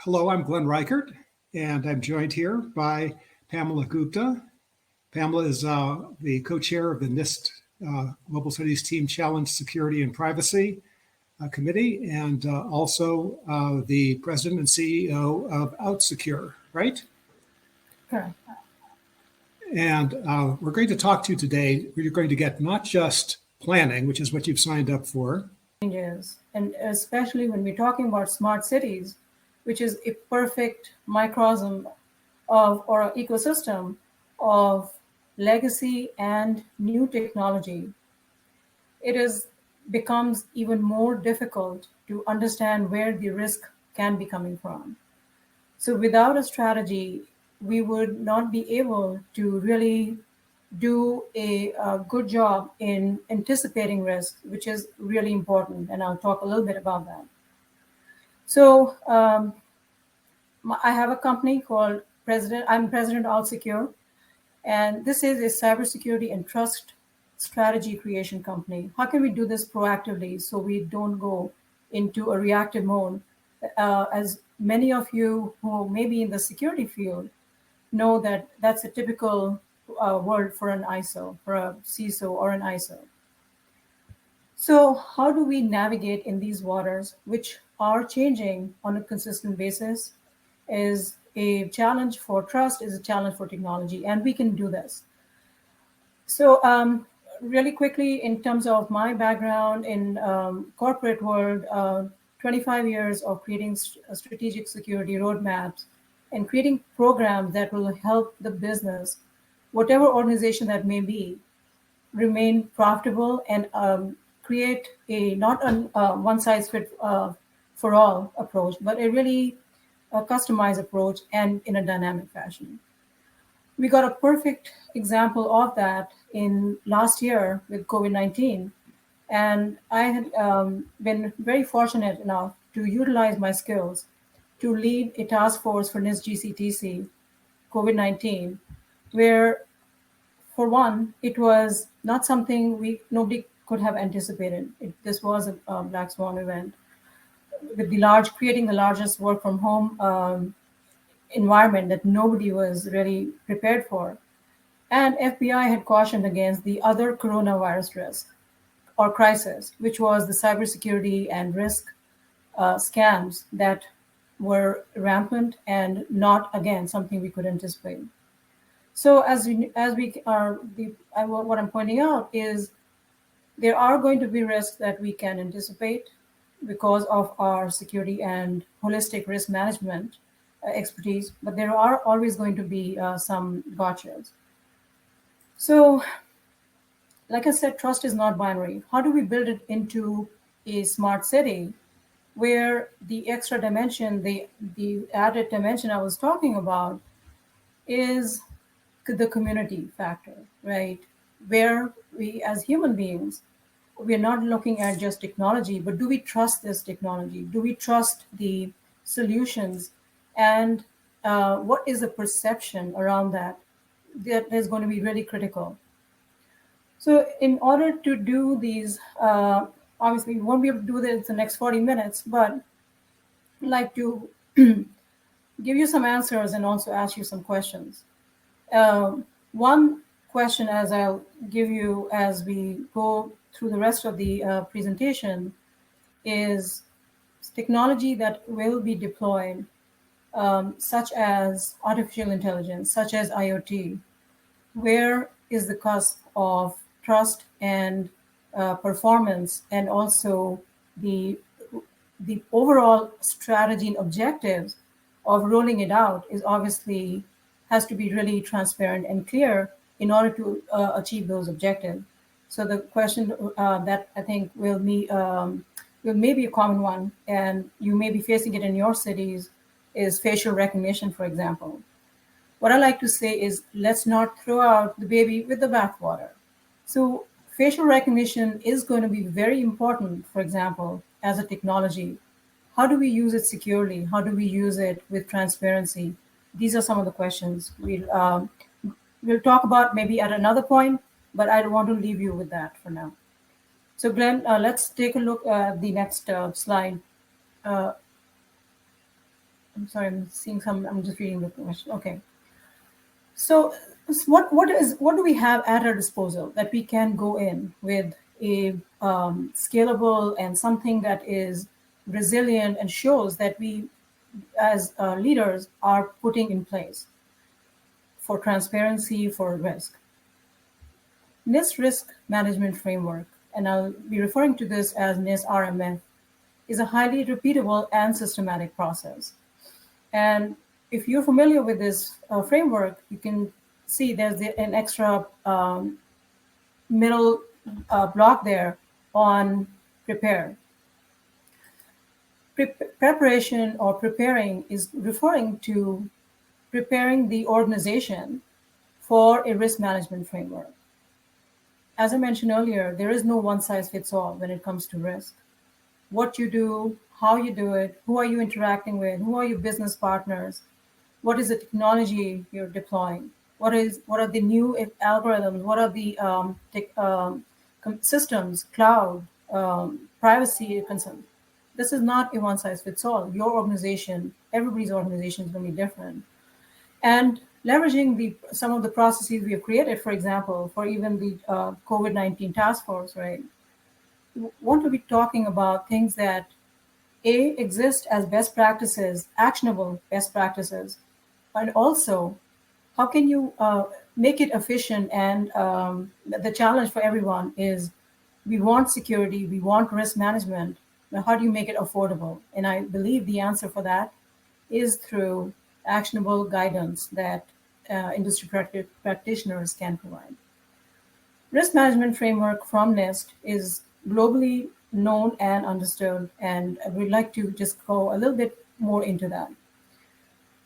Hello, I'm Glenn Ricart, and I'm joined here by Pamela Gupta. Pamela is the co-chair of the NIST Global Cities Team Challenge Security and Privacy Committee, and also the president and CEO of OutSecure, right? Correct. And we're going to talk to you today. We're going to get not just planning, which is what you've signed up for. Changes, and especially when we're talking about smart cities, which is a perfect microcosm of or an ecosystem of legacy and new technology, becomes even more difficult to understand where the risk can be coming from. So without a strategy, we would not be able to really do a good job in anticipating risk, which is really important. And I'll talk a little bit about that. So I have a company called I'm President OutSecure, and this is a cybersecurity and trust strategy creation company. How can we do this proactively so we don't go into a reactive mode? As many of you who may be in the security field know that that's a typical word for an ISO, for a CISO or an ISO. So how do we navigate in these waters, which are changing on a consistent basis? Is a challenge for trust, is a challenge for technology, and we can do this. So really quickly, in terms of my background in corporate world, 25 years of creating strategic security roadmaps and creating programs that will help the business, whatever organization that may be, remain profitable and create a not a one-size-fits-for-all approach, but a really customized approach and in a dynamic fashion. We got a perfect example of that in last year with COVID-19. And I had been very fortunate enough to utilize my skills to lead a task force for NIST GCTC COVID-19, where, for one, it was not something nobody could have anticipated. This was a black swan event with creating the largest work from home environment that nobody was really prepared for. And FBI had cautioned against the other coronavirus risk or crisis, which was the cybersecurity and risk scams that were rampant and not, again, something we could anticipate. So what I'm pointing out is there are going to be risks that we can anticipate because of our security and holistic risk management expertise, but there are always going to be some gotchas. So, like I said, trust is not binary. How do we build it into a smart city where the extra dimension, the added dimension I was talking about is the community factor, right? Where we as human beings, we're not looking at just technology, but do we trust this technology? Do we trust the solutions? And what is the perception around that is going to be really critical. So in order to do these, obviously we won't be able to do this in the next 40 minutes, but I'd like to give you some answers and also ask you some questions. One question as I'll give you as we go through the rest of the presentation is technology that will be deployed, such as artificial intelligence, such as IoT. Where is the cusp of trust and performance, and also the overall strategy and objectives of rolling it out is obviously has to be really transparent and clear in order to achieve those objectives. So the question that I think will be a common one, and you may be facing it in your cities, is facial recognition, for example. What I like to say is, let's not throw out the baby with the bathwater. So facial recognition is going to be very important, for example, as a technology. How do we use it securely? How do we use it with transparency? These are some of the questions we'll talk about maybe at another point, but I want to leave you with that for now. So Glenn, let's take a look at the next slide. I'm sorry, I'm just reading the question. Okay. So what do we have at our disposal that we can go in with a scalable and something that is resilient and shows that we as leaders are putting in place for transparency, for risk? NIST Risk Management Framework, and I'll be referring to this as NIST RMF, is a highly repeatable and systematic process. And if you're familiar with this framework, you can see there's an extra middle block there on prepare. Preparation or preparing is referring to preparing the organization for a risk management framework. As I mentioned earlier, there is no one size fits all when it comes to risk. What you do, how you do it, who are you interacting with, who are your business partners, what is the technology you're deploying, what are the new algorithms, what are the systems, cloud, privacy concerns. This is not a one size fits all. Your organization, everybody's organization is going to be different. And leveraging some of the processes we have created, for example, for even the COVID-19 task force, right? We want to be talking about things that exist as best practices, actionable best practices, and also how can you make it efficient? And the challenge for everyone is we want security, we want risk management. Now, how do you make it affordable? And I believe the answer for that is through actionable guidance that industry practitioners can provide. Risk management framework from NIST is globally known and understood, and we'd like to just go a little bit more into that.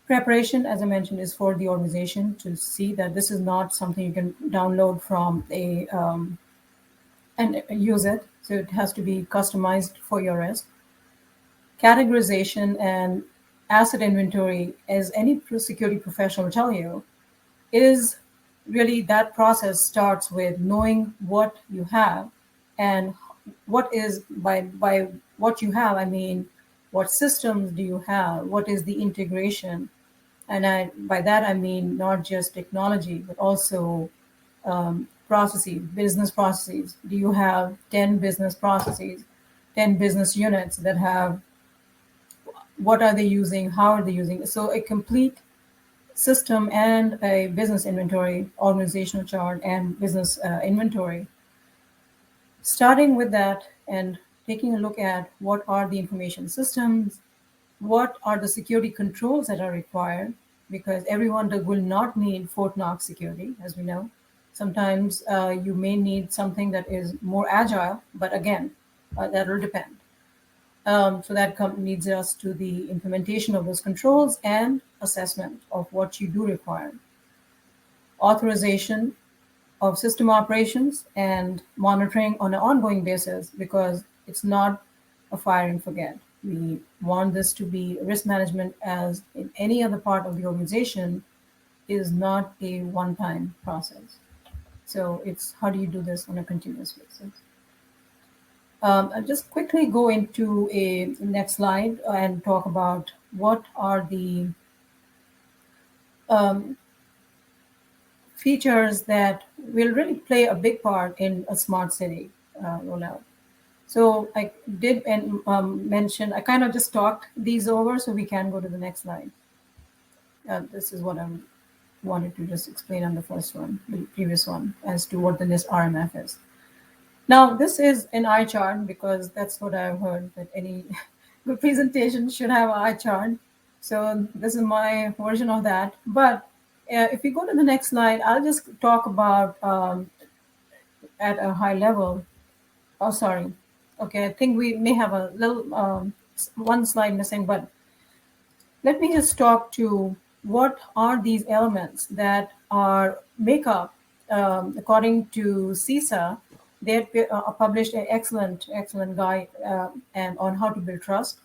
Preparation, as I mentioned, is for the organization to see that this is not something you can download from and use it. So it has to be customized for your risk. Categorization and asset inventory, as any security professional will tell you, is really that process starts with knowing what you have, and what is by what you have, I mean, what systems do you have? What is the integration? And by that, I mean not just technology, but also processes, business processes. Do you have 10 business processes, 10 business units that have, what are they using? How are they using it? So a complete system and a business inventory, organizational chart and business inventory. Starting with that and taking a look at what are the information systems, what are the security controls that are required, because everyone will not need Fort Knox security, as we know. Sometimes you may need something that is more agile, but again, that will depend. So that leads us to the implementation of those controls and assessment of what you do require. Authorization of system operations and monitoring on an ongoing basis, because it's not a fire and forget. We want this to be risk management, as in any other part of the organization, is not a one-time process. So it's how do you do this on a continuous basis? I'll just quickly go into a next slide and talk about what are the features that will really play a big part in a smart city rollout. So I did mention, I kind of just talked these over, so we can go to the next slide. This is what I wanted to just explain on the first one, the previous one, as to what the NIST RMF is. Now, this is an eye chart, because that's what I've heard, that any good presentation should have an eye chart. So this is my version of that. But if we go to the next slide, I'll just talk about at a high level. Oh, sorry. Okay, I think we may have a little one slide missing, but let me just talk to what are these elements that make up, according to CISA. They published an excellent guide and on how to build trust.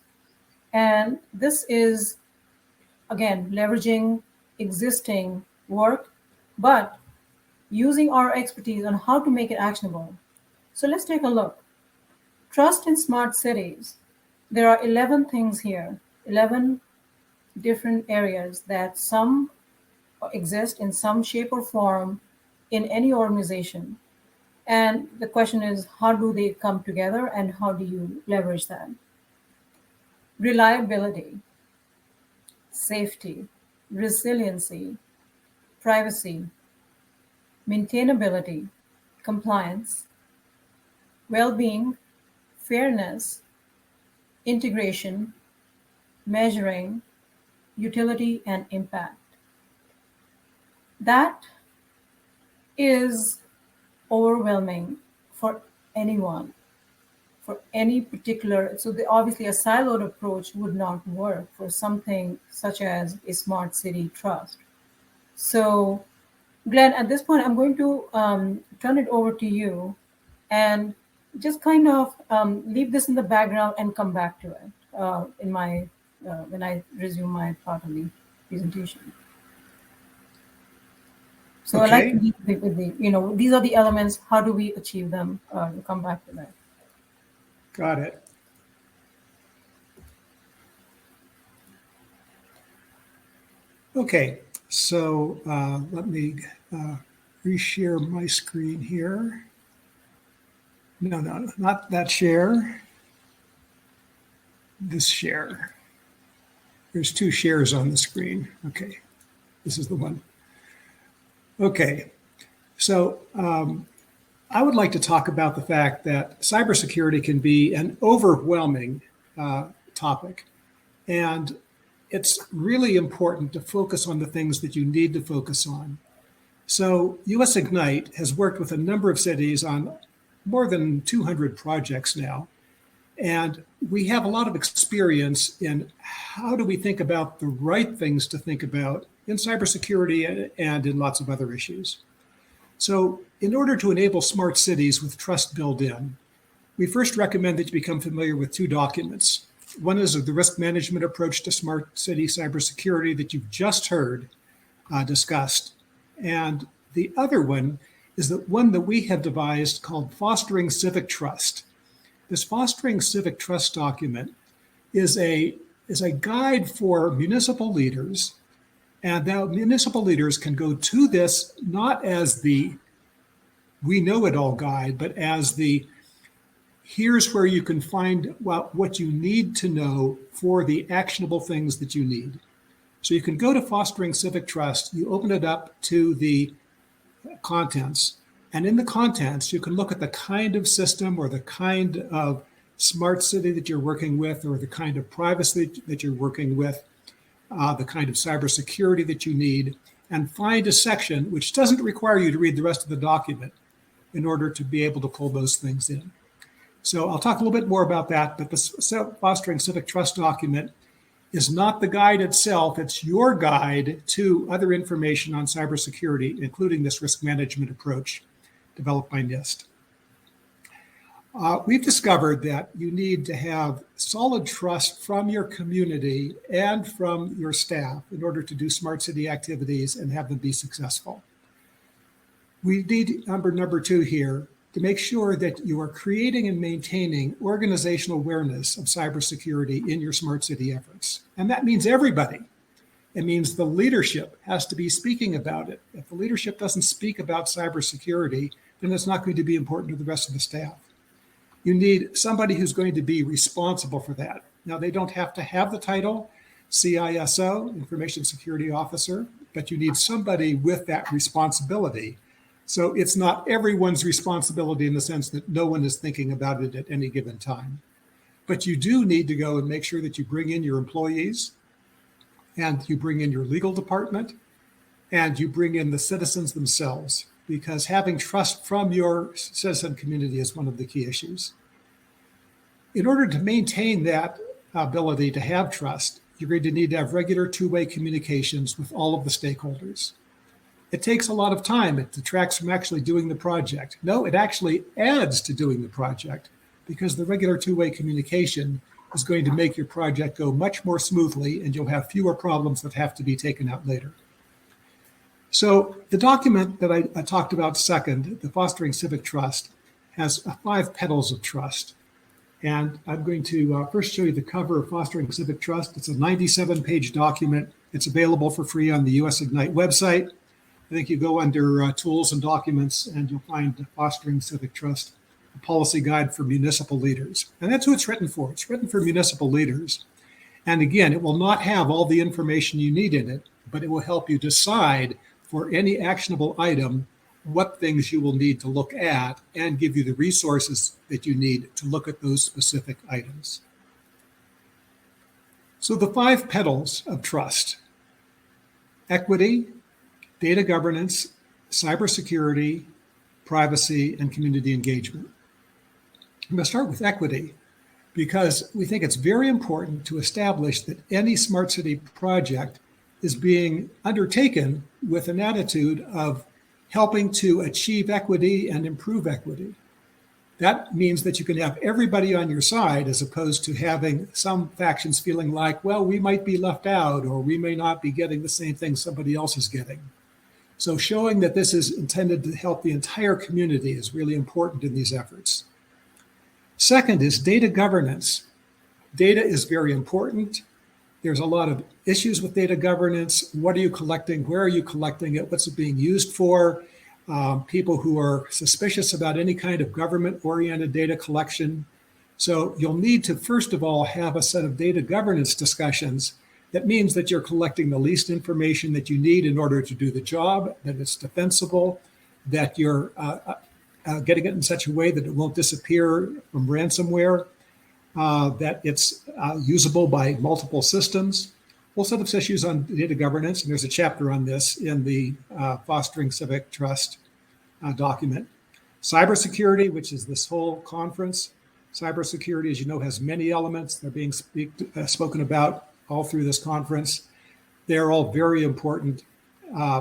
And this is, again, leveraging existing work, but using our expertise on how to make it actionable. So let's take a look. Trust in smart cities. There are 11 things here, 11 different areas that some exist in some shape or form in any organization. And the question is, how do they come together and how do you leverage that? Reliability, safety, resiliency, privacy, maintainability, compliance, well-being, fairness, integration, measuring, utility, and impact. That is overwhelming for anyone, for any particular. So obviously a siloed approach would not work for something such as a smart city trust. So Glenn, at this point, I'm going to turn it over to you and just kind of leave this in the background and come back to it in my when I resume my part of the presentation. So Okay. I like to leave with the, these are the elements. How do we achieve them? We'll come back to that. Got it. Okay, so let me reshare my screen here. No, not that share. This share. There's two shares on the screen. Okay, this is the one. Okay, so I would like to talk about the fact that cybersecurity can be an overwhelming topic. And it's really important to focus on the things that you need to focus on. So US Ignite has worked with a number of cities on more than 200 projects now. And we have a lot of experience in how do we think about the right things to think about in cybersecurity and in lots of other issues. So in order to enable smart cities with trust built in, we first recommend that you become familiar with two documents. One is the risk management approach to smart city cybersecurity that you've just heard discussed. And the other one is the one that we have devised called Fostering Civic Trust. This Fostering Civic Trust document is a guide for municipal leaders. And now municipal leaders can go to this not as the we know it all guide, but as the here's where you can find what you need to know for the actionable things that you need. So you can go to Fostering Civic Trust, you open it up to the contents, and in the contents, you can look at the kind of system or the kind of smart city that you're working with, or the kind of privacy that you're working with, the kind of cybersecurity that you need, and find a section which doesn't require you to read the rest of the document in order to be able to pull those things in. So I'll talk a little bit more about that, but the Fostering Civic Trust document is not the guide itself. It's your guide to other information on cybersecurity, including this risk management approach developed by NIST. We've discovered that you need to have solid trust from your community and from your staff in order to do smart city activities and have them be successful. We need number two here to make sure that you are creating and maintaining organizational awareness of cybersecurity in your smart city efforts. And that means everybody. It means the leadership has to be speaking about it. If the leadership doesn't speak about cybersecurity, then it's not going to be important to the rest of the staff. You need somebody who's going to be responsible for that. Now, they don't have to have the title CISO, Information Security Officer, but you need somebody with that responsibility. So it's not everyone's responsibility in the sense that no one is thinking about it at any given time. But you do need to go and make sure that you bring in your employees, and you bring in your legal department, and you bring in the citizens themselves, because having trust from your citizen community is one of the key issues. In order to maintain that ability to have trust, you're going to need to have regular two-way communications with all of the stakeholders. It takes a lot of time. It detracts from actually doing the project. No, it actually adds to doing the project, because the regular two-way communication is going to make your project go much more smoothly, and you'll have fewer problems that have to be taken out later. So the document that I talked about second, the Fostering Civic Trust, has 5 petals of trust. And I'm going to first show you the cover of Fostering Civic Trust. It's a 97-page document. It's available for free on the US Ignite website. I think you go under Tools and Documents, and you'll find Fostering Civic Trust, a policy guide for municipal leaders. And that's who it's written for. It's written for municipal leaders. And again, it will not have all the information you need in it, but it will help you decide for any actionable item what things you will need to look at and give you the resources that you need to look at those specific items. So the 5 petals of trust: equity, data governance, cybersecurity, privacy, and community engagement. I'm going to start with equity because we think it's very important to establish that any smart city project is being undertaken with an attitude of helping to achieve equity and improve equity. That means that you can have everybody on your side as opposed to having some factions feeling like, well, we might be left out or we may not be getting the same thing somebody else is getting. So showing that this is intended to help the entire community is really important in these efforts. Second is data governance. Data is very important. There's a lot of issues with data governance. What are you collecting? Where are you collecting it? What's it being used for? People who are suspicious about any kind of government-oriented data collection. So you'll need to, first of all, have a set of data governance discussions. That means that you're collecting the least information that you need in order to do the job, that it's defensible, that you're getting it in such a way that it won't disappear from ransomware, that it's usable by multiple systems. Whole set of issues on data governance, and there's a chapter on this in the Fostering Civic Trust document. Cybersecurity, which is this whole conference. Cybersecurity, as you know, has many elements. They're being spoken about all through this conference. They're all very important.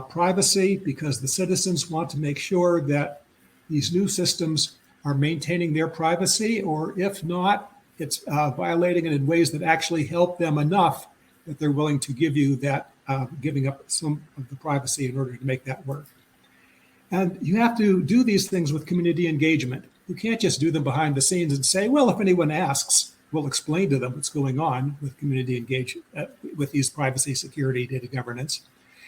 Privacy, because the citizens want to make sure that these new systems are maintaining their privacy, or if not, it's violating it in ways that actually help them enough that they're willing to give you that, giving up some of the privacy in order to make that work. And you have to do these things with community engagement. You can't just do them behind the scenes and say, well, if anyone asks, we'll explain to them what's going on with community engagement, with these privacy, security, data governance.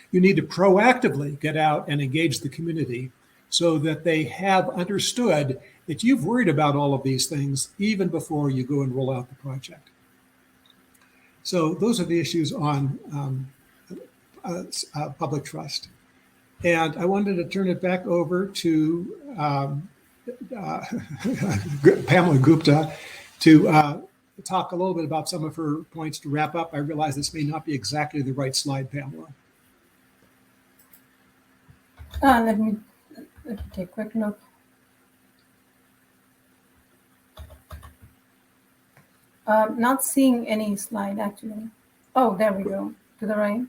You need to proactively get out and engage the community so that they have understood that you've worried about all of these things even before you go and roll out the project. So those are the issues on public trust. And I wanted to turn it back over to Pamela Gupta to talk a little bit about some of her points to wrap up. I realize this may not be exactly the right slide, Pamela. Let me take a quick look. Not seeing any slide, actually. Oh, there we go, to the right.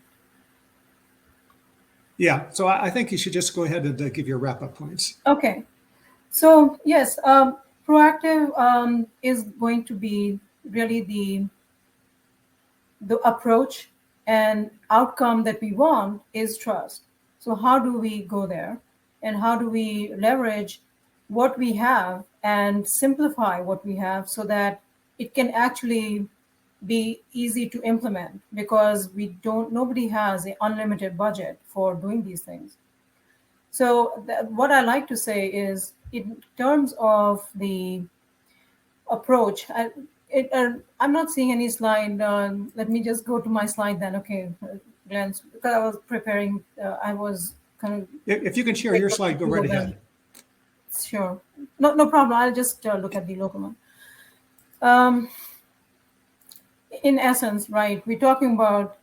Yeah, so I think you should just go ahead and give your wrap-up points. Okay, so yes, proactive is going to be really the approach and outcome that we want is trust. So how do we go there? And how do we leverage what we have and simplify what we have so that it can actually be easy to implement, because nobody has an unlimited budget for doing these things. So what I like to say is, in terms of the approach, I'm not seeing any slide. Let me just go to my slide then. Okay, Glenn, because I was preparing, I was kind of. If you can share your slide, go right ahead. Sure, no problem. I'll just look at the local one. In essence, right, we're talking about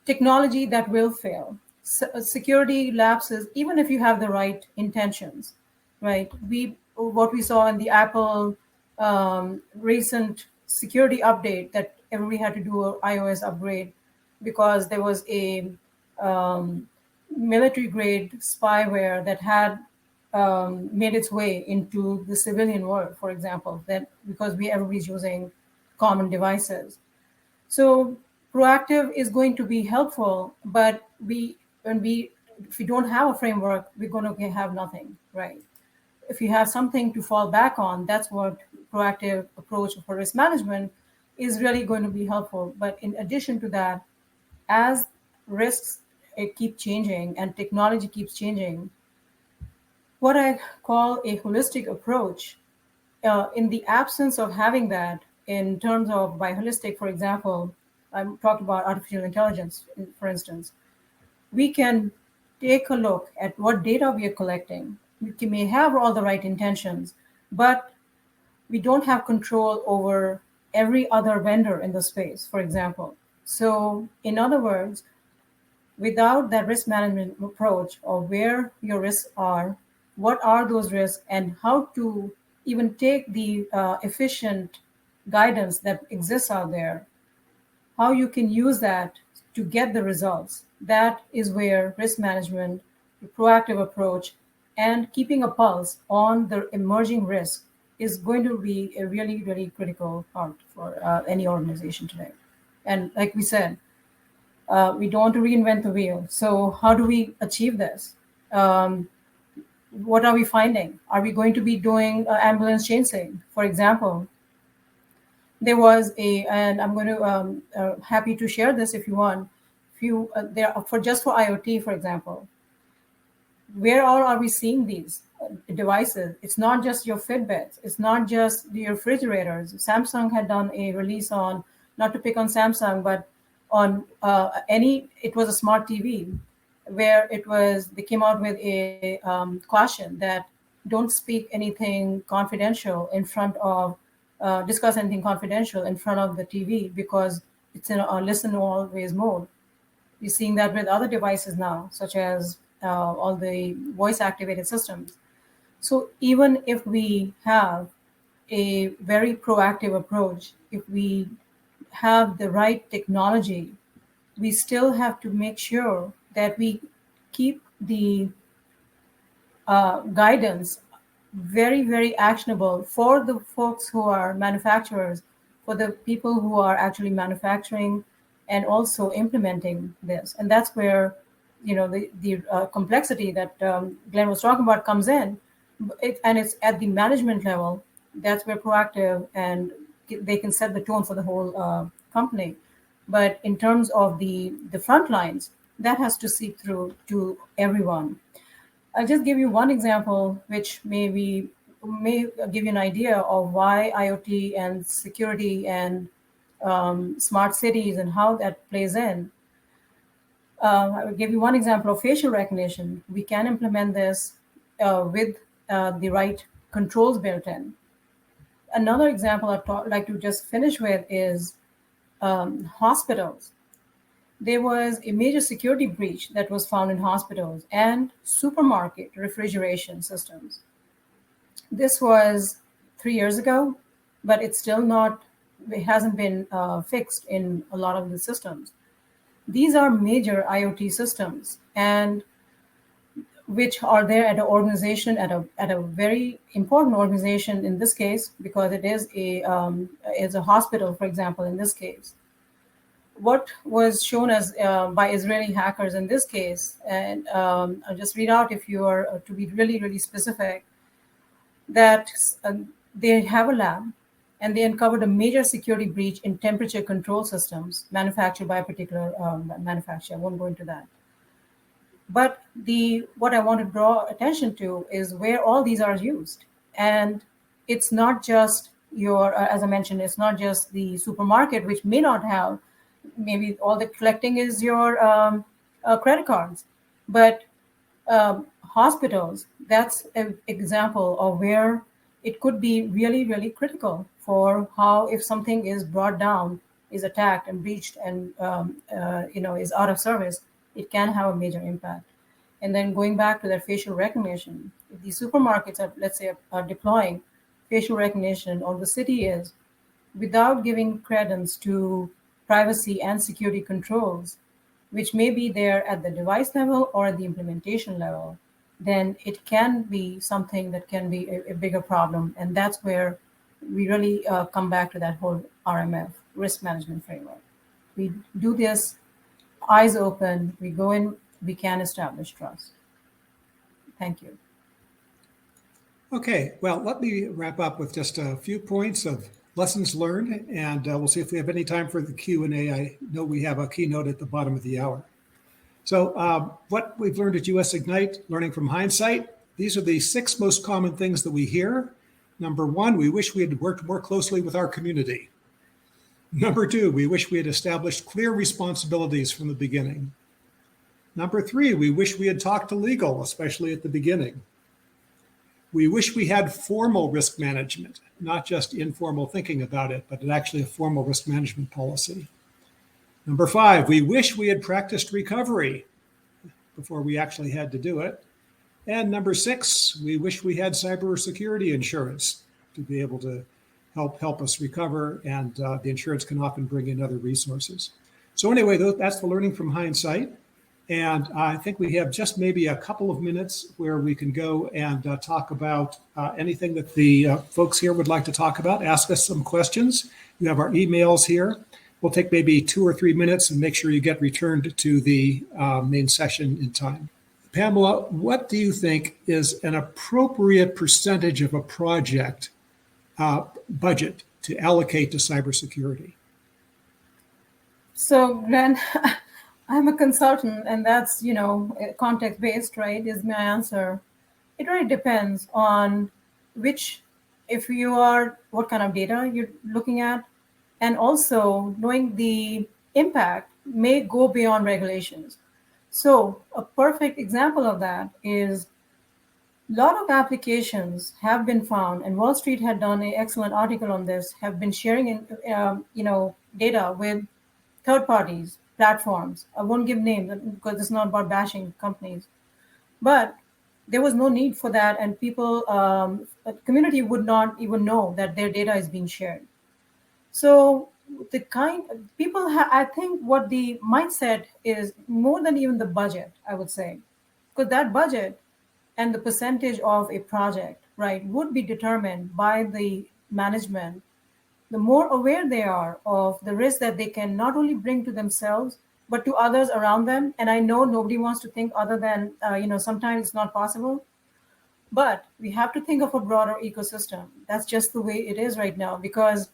technology that will fail. Security lapses, even if you have the right intentions, right? What we saw in the Apple recent security update, that everybody had to do an iOS upgrade because there was a military-grade spyware that had made its way into the civilian world, for example, that because everybody's using common devices. So proactive is going to be helpful, but if we don't have a framework, we're going to have nothing, right? If you have something to fall back on, that's what proactive approach for risk management is really going to be helpful. But in addition to that, as risks keep changing and technology keeps changing, what I call a holistic approach, in the absence of having that, in terms of by holistic, for example, I'm talking about artificial intelligence, for instance, we can take a look at what data we are collecting. We may have all the right intentions, but we don't have control over every other vendor in the space, for example. So, in other words, without that risk management approach of where your risks are, what are those risks, and how to even take the efficient guidance that exists out there, how you can use that to get the results. That is where risk management, the proactive approach, and keeping a pulse on the emerging risk is going to be a really, really critical part for any organization today. And like we said, we don't want to reinvent the wheel. So how do we achieve this? What are we finding? Are we going to be doing ambulance chasing, for example? There was and I'm going to happy to share this if you want. If you there for just for IoT, for example, where all are we seeing these devices? It's not just your Fitbits. It's not just your refrigerators. Samsung had done a release on, not to pick on Samsung, but on it was a smart TV where they came out with a caution that don't speak anything confidential in front of, discuss anything confidential in front of the TV because it's in a listen always mode. We're seeing that with other devices now, such as all the voice activated systems. So even if we have a very proactive approach, if we have the right technology, we still have to make sure that we keep the guidance very, very actionable for the folks who are manufacturers, for the people who are actually manufacturing and also implementing this. And that's where, the complexity that Glenn was talking about comes in. And it's at the management level. That's where proactive, and they can set the tone for the whole company. But in terms of the front lines, that has to seep through to everyone. I'll just give you one example, which may give you an idea of why IoT and security and smart cities and how that plays in. I will give you one example of facial recognition. We can implement this with the right controls built in. Another example I'd like to just finish with is hospitals. There was a major security breach that was found in hospitals and supermarket refrigeration systems. This was 3 years ago, but it hasn't been fixed in a lot of the systems. These are major IoT systems, and which are there at an organization, at a very important organization in this case, because it is a hospital, for example, in this case. What was shown as by Israeli hackers in this case, and I'll just read out if you are to be really, really specific, that they have a lab and they uncovered a major security breach in temperature control systems manufactured by a particular manufacturer. I won't go into that. But what I want to draw attention to is where all these are used. And it's not just as I mentioned, it's not just the supermarket, which may not have, maybe all the collecting is your credit cards. But hospitals, that's an example of where it could be really, really critical for how, if something is brought down, is attacked and breached and is out of service, it can have a major impact. And then going back to that facial recognition, if the supermarkets are, let's say, are deploying facial recognition, or the city is, without giving credence to privacy and security controls, which may be there at the device level or at the implementation level, then it can be something that can be a bigger problem. And that's where we really come back to that whole RMF, risk management framework. We do this eyes open, we go in, we can establish trust. Thank you. Okay, well, let me wrap up with just a few points of lessons learned, and we'll see if we have any time for the Q&A. I know we have a keynote at the bottom of the hour. So what we've learned at US Ignite, learning from hindsight, these are the 6 most common things that we hear. Number 1, we wish we had worked more closely with our community. Number 2, we wish we had established clear responsibilities from the beginning. Number 3, we wish we had talked to legal, especially at the beginning. We wish we had formal risk management, not just informal thinking about it, but actually a formal risk management policy. Number 5, we wish we had practiced recovery before we actually had to do it. And number 6, we wish we had cybersecurity insurance to be able to help us recover, and the insurance can often bring in other resources. So anyway, that's the learning from hindsight. And I think we have just maybe a couple of minutes where we can go and talk about anything that the folks here would like to talk about. Ask us some questions. You have our emails here. We'll take maybe 2 or 3 minutes and make sure you get returned to the main session in time. Pamela, what do you think is an appropriate percentage of a project budget to allocate to cybersecurity? So, Glenn, I'm a consultant, and that's, context-based, right, is my answer. It really depends on what kind of data you're looking at, and also knowing the impact may go beyond regulations. So a perfect example of that is a lot of applications have been found, and Wall Street had done an excellent article on this, have been sharing data with third parties, platforms. I won't give names because it's not about bashing companies, but there was no need for that, and the community would not even know that their data is being shared. So I think what the mindset is more than even the budget, I would say, because that budget and the percentage of a project, right, would be determined by the management. The more aware they are of the risk that they can not only bring to themselves, but to others around them. And I know nobody wants to think other than, sometimes it's not possible, but we have to think of a broader ecosystem. That's just the way it is right now, because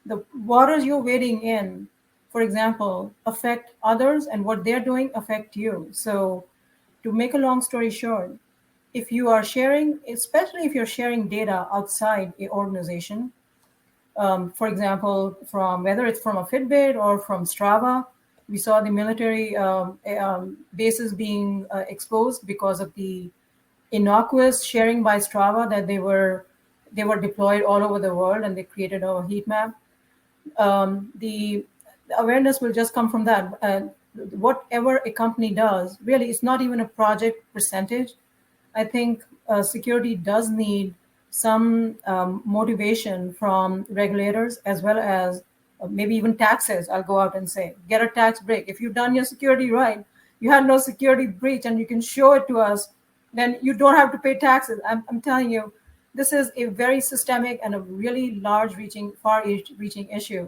the waters you're wading in, for example, affect others, and what they're doing affect you. So to make a long story short, if you are sharing, especially if you're sharing data outside an organization, for example, whether it's from a Fitbit or from Strava, we saw the military bases being exposed because of the innocuous sharing by Strava that they were deployed all over the world, and they created a heat map. The awareness will just come from that. Whatever a company does, really, it's not even a project percentage. I think security does need some motivation from regulators, as well as maybe even taxes. I'll go out and say, get a tax break. If you've done your security right, you had no security breach, and you can show it to us, then you don't have to pay taxes. I'm telling you, this is a very systemic and a really far-reaching issue.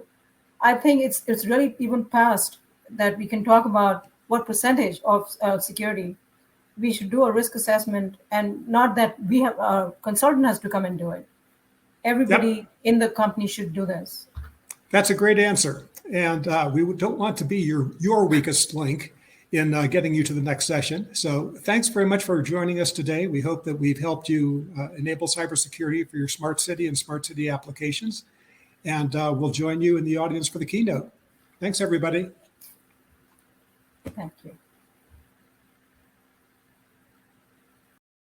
I think it's really even past that we can talk about what percentage of security. We should do a risk assessment, and not that we have a consultant has to come and do it. Everybody in the company should do this. That's a great answer. And we don't want to be your weakest link in getting you to the next session. So thanks very much for joining us today. We hope that we've helped you enable cybersecurity for your smart city and smart city applications. And we'll join you in the audience for the keynote. Thanks, everybody. Thank you.